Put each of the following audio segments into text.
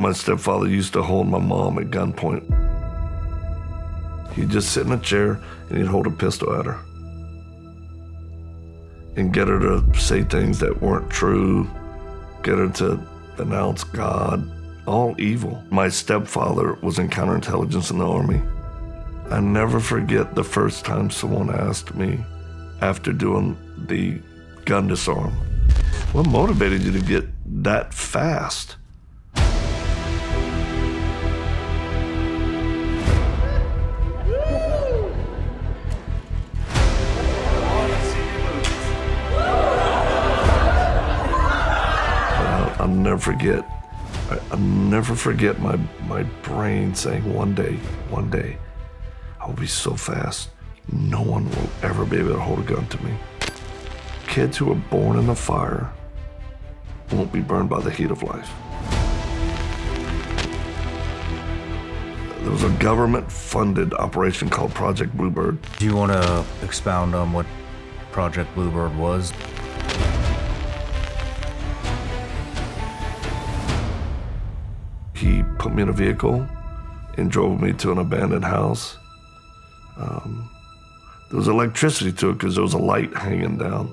My stepfather used to hold my mom at gunpoint. He'd just sit in a chair and he'd hold a pistol at her and get her to say things that weren't true, get her to denounce God, all evil. My stepfather was in counterintelligence in the Army. I never forget the first time someone asked me, after doing the gun disarm, what motivated you to get that fast? I'll never forget my brain saying one day, I'll be so fast, no one will ever be able to hold a gun to me. Kids who are born in the fire won't be burned by the heat of life. There was a government-funded operation called Project Bluebird. Do you want to expound on what Project Bluebird was? He put me in a vehicle and drove me to an abandoned house. There was electricity to it because there was a light hanging down.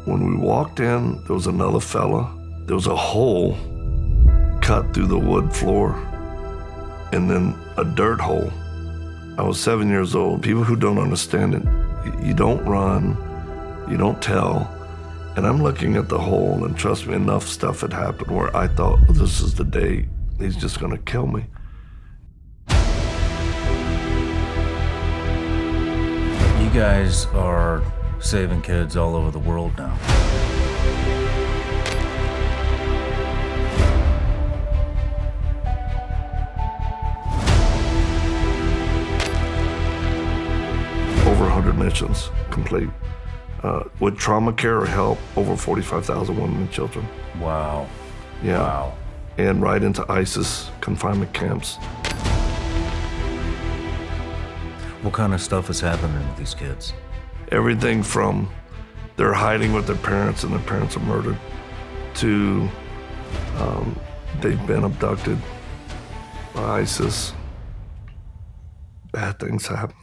When we walked in, there was another fella. There was a hole cut through the wood floor and then a dirt hole. I was 7 years old. People who don't understand it, you don't run, you don't tell. And I'm looking at the hole, and trust me, enough stuff had happened where I thought, well, this is the day he's just gonna kill me. You guys are saving kids all over the world now. Over 100 missions complete. With trauma care or help, over 45,000 women and children. Wow. Yeah. Wow. And right into ISIS confinement camps. What kind of stuff is happening with these kids? Everything from they're hiding with their parents and their parents are murdered, to they've been abducted by ISIS. Bad things happen.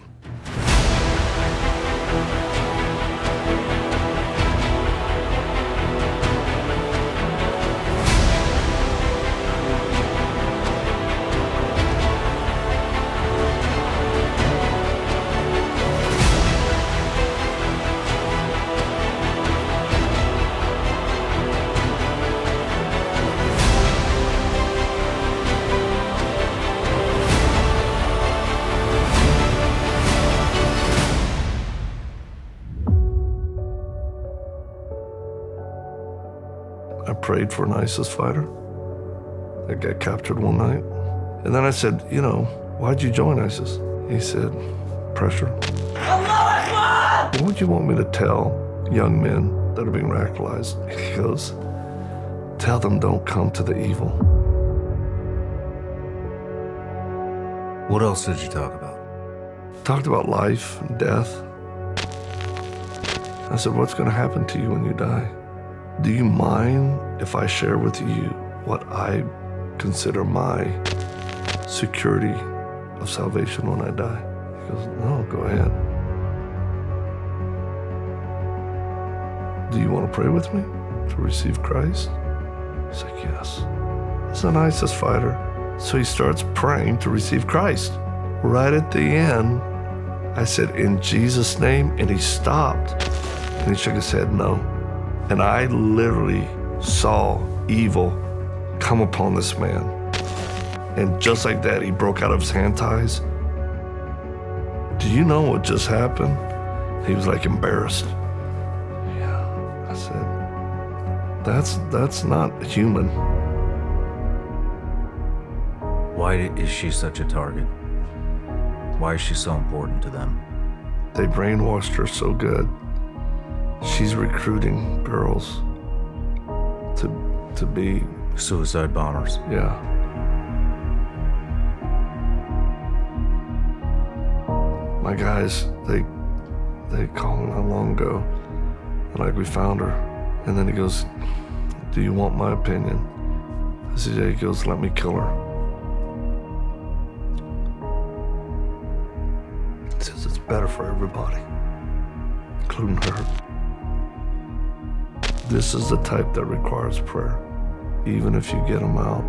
I prayed for an ISIS fighter that got captured one night. And then I said, you know, why'd you join ISIS? He said, pressure. What would you want me to tell young men that are being radicalized? He goes, tell them don't come to the evil. What else did you talk about? Talked about life and death. I said, what's going to happen to you when you die? Do you mind if I share with you what I consider my security of salvation when I die? He goes, no, go ahead. Do you want to pray with me to receive Christ? He's like, yes. He's an ISIS fighter. So he starts praying to receive Christ. Right at the end, I said, in Jesus' name, and he stopped. And he shook his head, no. And I literally saw evil come upon this man. And just like that, he broke out of his hand ties. Do you know what just happened? He was like embarrassed. Yeah, I said, that's not human. Why is she such a target? Why is she so important to them? They brainwashed her so good. She's recruiting girls to be suicide bombers. Yeah. My guys, they called me not long ago, and like we found her, and then he goes, do you want my opinion? I said, yeah. He goes, let me kill her. He says, it's better for everybody, including her. This is the type that requires prayer. Even if you get them out,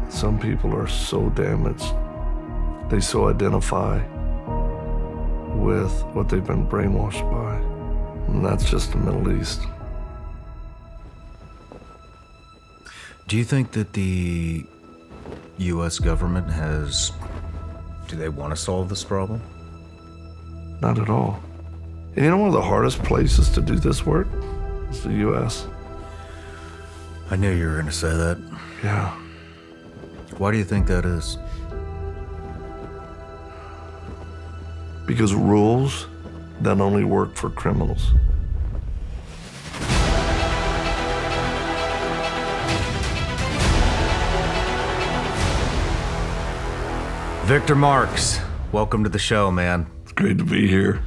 some people are so damaged. They so identify with what they've been brainwashed by. And that's just the Middle East. Do you think that the U.S. government do they want to solve this problem? Not at all. And you know one of the hardest places to do this work is the U.S. I knew you were going to say that. Yeah. Why do you think that is? Because rules that only work for criminals. Victor Marx, welcome to the show, man. It's great to be here.